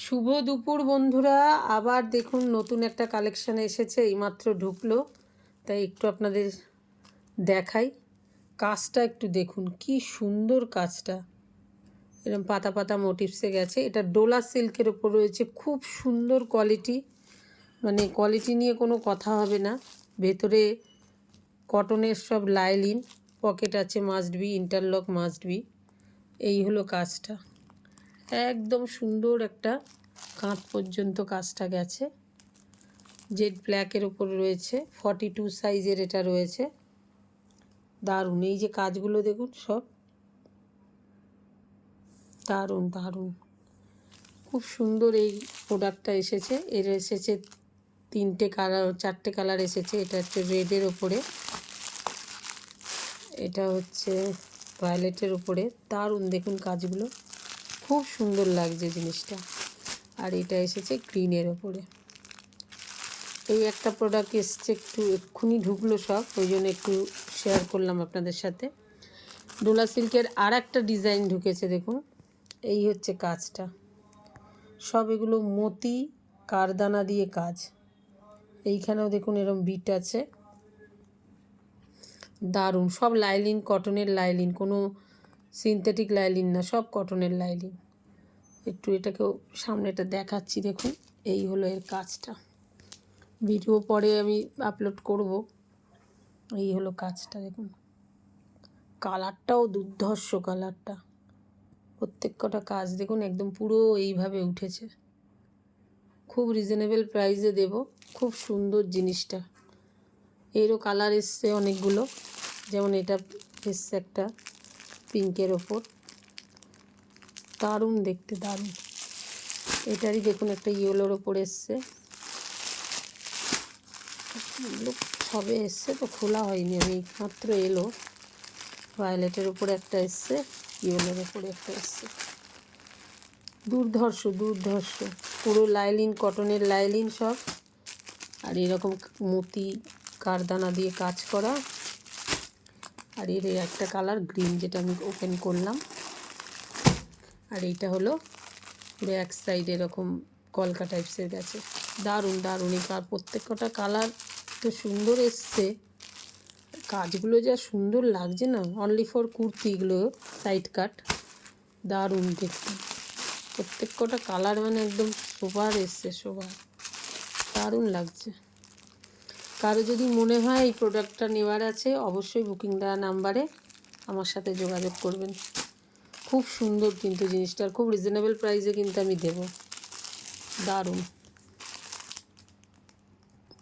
শুভ দুপুর বন্ধুরা, আবার দেখুন নতুন একটা কালেকশান এসেছে, এইমাত্র ঢুকলো, তাই একটু আপনাদের দেখাই। কাজটা একটু দেখুন, কি সুন্দর কাজটা, এরকম পাতা পাতা মোটিভসে গেছে। এটা ডোলা সিল্কের ওপর রয়েছে, খুব সুন্দর কোয়ালিটি, মানে কোয়ালিটি নিয়ে কোনো কথা হবে না। ভেতরে কটনের সব লাইলিন, পকেট আছে must be, interlock must be. এই হলো কাজটা, একদম সুন্দর একটা কাঁধ পর্যন্ত কাজটা গেছে। জেড ব্ল্যাকের ওপর রয়েছে, 42 সাইজের এটা রয়েছে। দারুণ, এই যে কাজগুলো দেখুন, সব দারুণ দারুণ, খুব সুন্দর এই প্রোডাক্টটা এসেছে। এর এসেছে চারটে কালার এসেছে। এটা হচ্ছে রেডের ওপরে, এটা হচ্ছে ভায়োলেটের ওপরে। দারুণ দেখুন কাজগুলো, খুব সুন্দর লাগছে জিনিসটা। আর এটা এসেছে গ্রিনের ওপরে। এই একটা প্রোডাক্ট এসছে, একটু এক্ষুনি ঢুকলো সব, ওই জন্য একটু শেয়ার করলাম আপনাদের সাথে। ডোলা সিল্কের আর একটা ডিজাইন ঢুকেছে, দেখুন। এই হচ্ছে কাজটা, সব এগুলো মতি কারদানা দিয়ে কাজ। এইখানেও দেখুন এরকম বিট আছে, দারুণ। সব লাইলিন, কটনের লাইলিন, কোনো সিনথেটিক লাইলিন না, সব কটনের লাইলিন। একটু এটাকেও সামনেটা দেখাচ্ছি, দেখুন। এই হলো এর কাজটা, ভিডিও পরে আমি আপলোড করব। এই হলো কাজটা, দেখুন। কালারটাও দুর্ধর্ষ, কালারটা প্রত্যেক কটা কাজ দেখুন, একদম পুরো এইভাবে উঠেছে। খুব রিজনেবল প্রাইসে দেব, খুব সুন্দর জিনিসটা। এরও কালার এসছে অনেকগুলো, যেমন এটা এসছে একটা পিঙ্কের ওপর, দারুণ দেখতে, দারুণ। এটারই দেখুন একটা ইয়েলোর ওপর এসছে। এগুলো সবে এসছে তো, খোলা হয়নি, আমি মাত্র এলো। ভায়োলেটের উপরে একটা এসছে, ইয়েলোর উপরে একটা এসছে। দুর্ধর্ষ দুর্ধর্ষ, পুরো লাইলিন, কটনের লাইলিন সব। আর এরকম মতি কারদানা দিয়ে কাজ করা। আর এর একটা কালার গ্রিন, যেটা আমি ওপেন করলাম। আর এইটা হলো পুরো এক সাইড এরকম কলকা টাইপসের গেছে। দারুণ দারুণ, এই প্রত্যেক কটা কালার তো সুন্দর এসছে। কাজগুলো যা সুন্দর লাগছে না, অনলি ফর কুর্তিগুলো, সাইড কাট, দারুণ দেখতে। প্রত্যেক কটা কালার মানে একদম সোবার এসছে, সোবার, দারুণ লাগছে। কারো যদি মনে হয় এই প্রোডাক্টটা নেওয়ার আছে, অবশ্যই বুকিং দেওয়া নাম্বারে আমার সাথে যোগাযোগ করবেন। খুব সুন্দর কিন্তু জিনিসটা, খুব রিজনেবল প্রাইসে কিন্তু আমি দেবো, দারুণ।